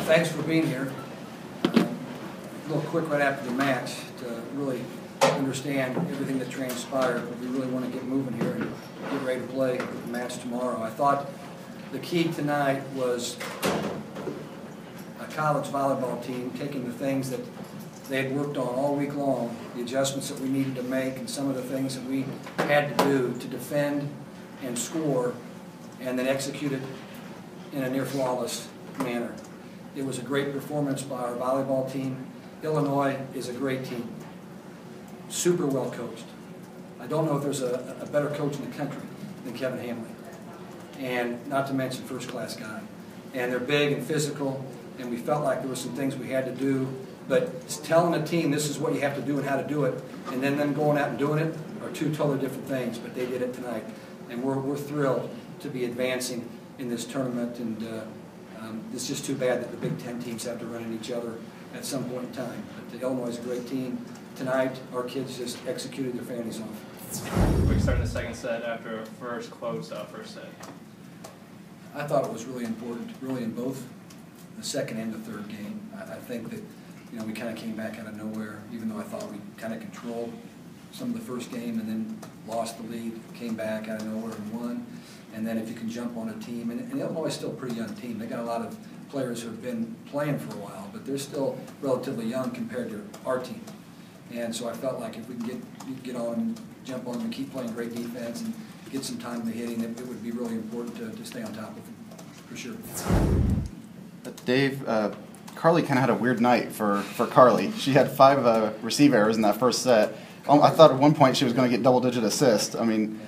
thanks for being here. A little quick right after the match to really understand everything that transpired. We really want to get moving here and get ready to play the match tomorrow. I thought the key tonight was a college volleyball team taking the things that they had worked on all week long, the adjustments that we needed to make, and some of the things that we had to do to defend and score, and then execute it in a near flawless manner. It was a great performance by our volleyball team. Illinois is a great team, super well coached. I don't know if there's a better coach in the country than Kevin Hamley, and not to mention first-class guy. And they're big and physical, and we felt like there were some things we had to do. But telling a team this is what you have to do and how to do it, and then them going out and doing it are two totally different things. But they did it tonight, and we're thrilled to be advancing in this tournament. And it's just too bad that the Big Ten teams have to run into each other at some point in time. But Illinois is a great team. Tonight, our kids just executed their fannies off. Quick start in the second set after first set. I thought it was really important, really in both the second and the third game. I think that we kind of came back out of nowhere, even though I thought we kind of controlled some of the first game and then lost the lead, came back out of nowhere and won. And then if you can jump on a team, and Illinois is still a pretty young team. They got a lot of players who have been playing for a while, but they're still relatively young compared to our team. And so I felt like if we can get on, jump on them and keep playing great defense and get some time in the hitting, it would be really important to stay on top of them, for sure. Dave, Carly kind of had a weird night for Carly. She had 5 receive errors in that first set. I thought at one point she was going to get double-digit assists. I mean,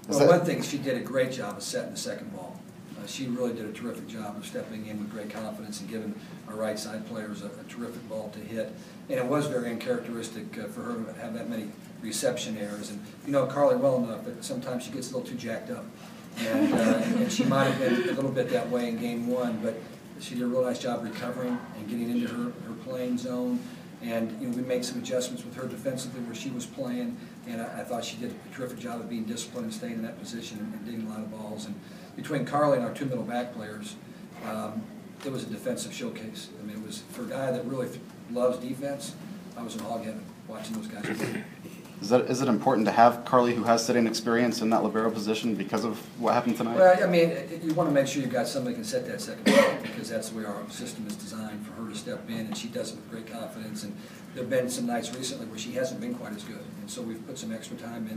one thing, she did a great job of setting the second ball. She really did a terrific job of stepping in with great confidence and giving our right side players a terrific ball to hit. And it was very uncharacteristic for her to have that many reception errors. And you know Carly well enough that sometimes she gets a little too jacked up. And she might have been a little bit that way in game one, but she did a real nice job recovering and getting into her playing zone. And we made some adjustments with her defensively where she was playing, and I thought she did a terrific job of being disciplined and staying in that position and digging a lot of balls. And between Carly and our 2 middle back players, it was a defensive showcase. I mean, it was for a guy that really loves defense. I was in hog heaven watching those guys play. Is it important to have Carly, who has sitting experience in that libero position because of what happened tonight? Well, I mean, you want to make sure you've got somebody who can set that second ball, because that's the way our system is designed for her to step in, and she does it with great confidence. And there have been some nights recently where she hasn't been quite as good, and so we've put some extra time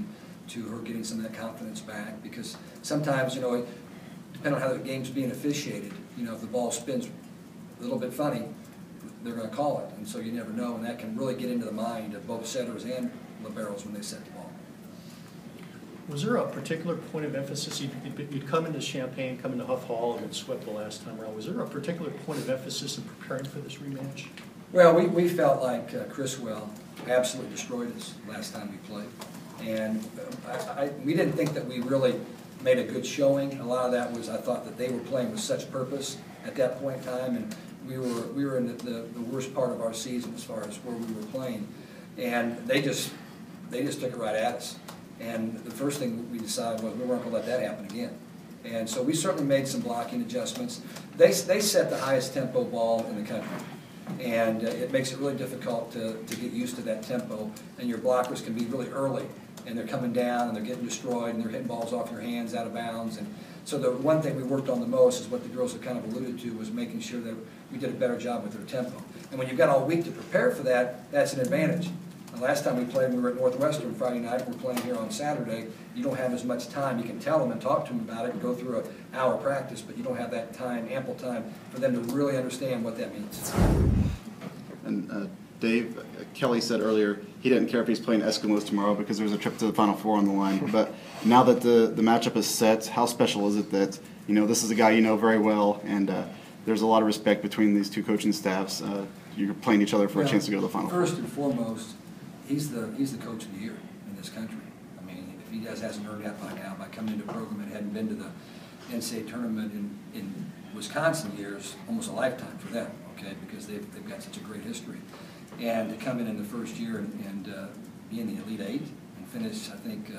into her getting some of that confidence back, because sometimes, depending on how the game's being officiated, if the ball spins a little bit funny, they're going to call it, and so you never know, and that can really get into the mind of both setters and liberos when they set the ball. Was there a particular point of emphasis? You'd come into Champaign, come into Huff Hall, and had swept the last time around. Was there a particular point of emphasis in preparing for this rematch? Well, we felt like Criswell absolutely destroyed us last time we played, and we didn't think that we really made a good showing. A lot of that was I thought that they were playing with such purpose at that point in time, and we were in the worst part of our season as far as where we were playing, and they just took it right at us. And the first thing we decided was we weren't going to let that happen again. And so we certainly made some blocking adjustments. They set the highest tempo ball in the country, and it makes it really difficult to get used to that tempo. And your blockers can be really early, and they're coming down and they're getting destroyed and they're hitting balls off your hands out of bounds. And so the one thing we worked on the most is what the girls have kind of alluded to, was making sure that we did a better job with their tempo. And when you've got all week to prepare for that, that's an advantage. The last time we played, we were at Northwestern Friday night. We're playing here on Saturday. You don't have as much time. You can tell them and talk to them about it and go through an hour practice, but you don't have that time, ample time, for them to really understand what that means. And Dave, Kelly said earlier he didn't care if he's playing Eskimos tomorrow because there's a trip to the Final Four on the line. But now that the matchup is set, how special is it that this is a guy you know very well, and there's a lot of respect between these two coaching staffs. You're playing each other for a chance to go to the Final Four. First and foremost, he's the coach of the year in this country. I mean, if he hasn't earned that by now, by coming into a program that hadn't been to the NCAA tournament in Wisconsin years, almost a lifetime for them, okay, because they've got such a great history. And to come in the first year and be in the Elite Eight and finish, I think,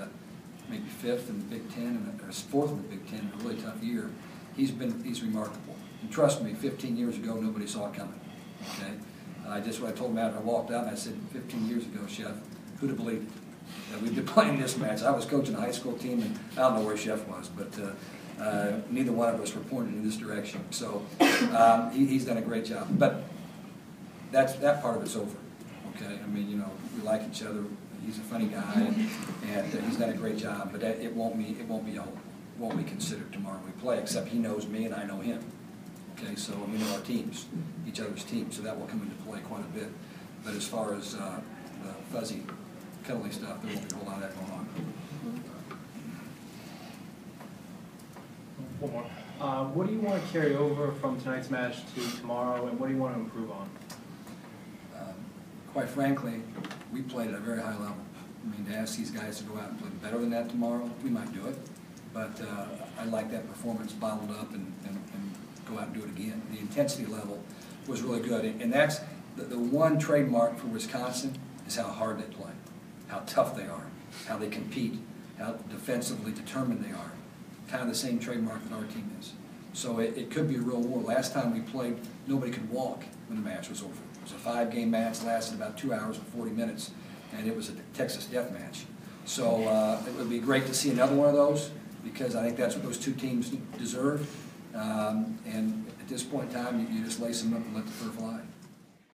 maybe 5th in the Big Ten or 4th in the Big Ten in a really tough year, he's remarkable. And trust me, 15 years ago, nobody saw it coming, okay? What I told him after I walked out, and I said, 15 yeyears ago, Chef, who'd have believed it? That we'd been playing this match. I was coaching a high school team, and I don't know where Chef was, but neither one of us were pointed in this direction. So he's done a great job. But that part of it's over, okay? I mean, you know, we like each other. He's a funny guy, and he's done a great job. But it won't be considered tomorrow when we play, except he knows me and I know him. Okay, so we know our teams, each other's teams, so that will come into play quite a bit. But as far as the fuzzy, cuddly stuff, there won't be a whole lot of that going on. One more. What do you want to carry over from tonight's match to tomorrow, and what do you want to improve on? Quite frankly, we played at a very high level. I mean, to ask these guys to go out and play better than that tomorrow, we might do it. But I like that performance bottled up and go out and do it again. The intensity level was really good. And that's the one trademark for Wisconsin is how hard they play, how tough they are, how they compete, how defensively determined they are. Kind of the same trademark that our team is. So it could be a real war. Last time we played, nobody could walk when the match was over. It was a 5-game match, lasted about 2 hours and 40 minutes, and it was a Texas death match. So it would be great to see another one of those, because I think that's what those two teams deserve. And at this point in time, you just lace them up and let the fur fly.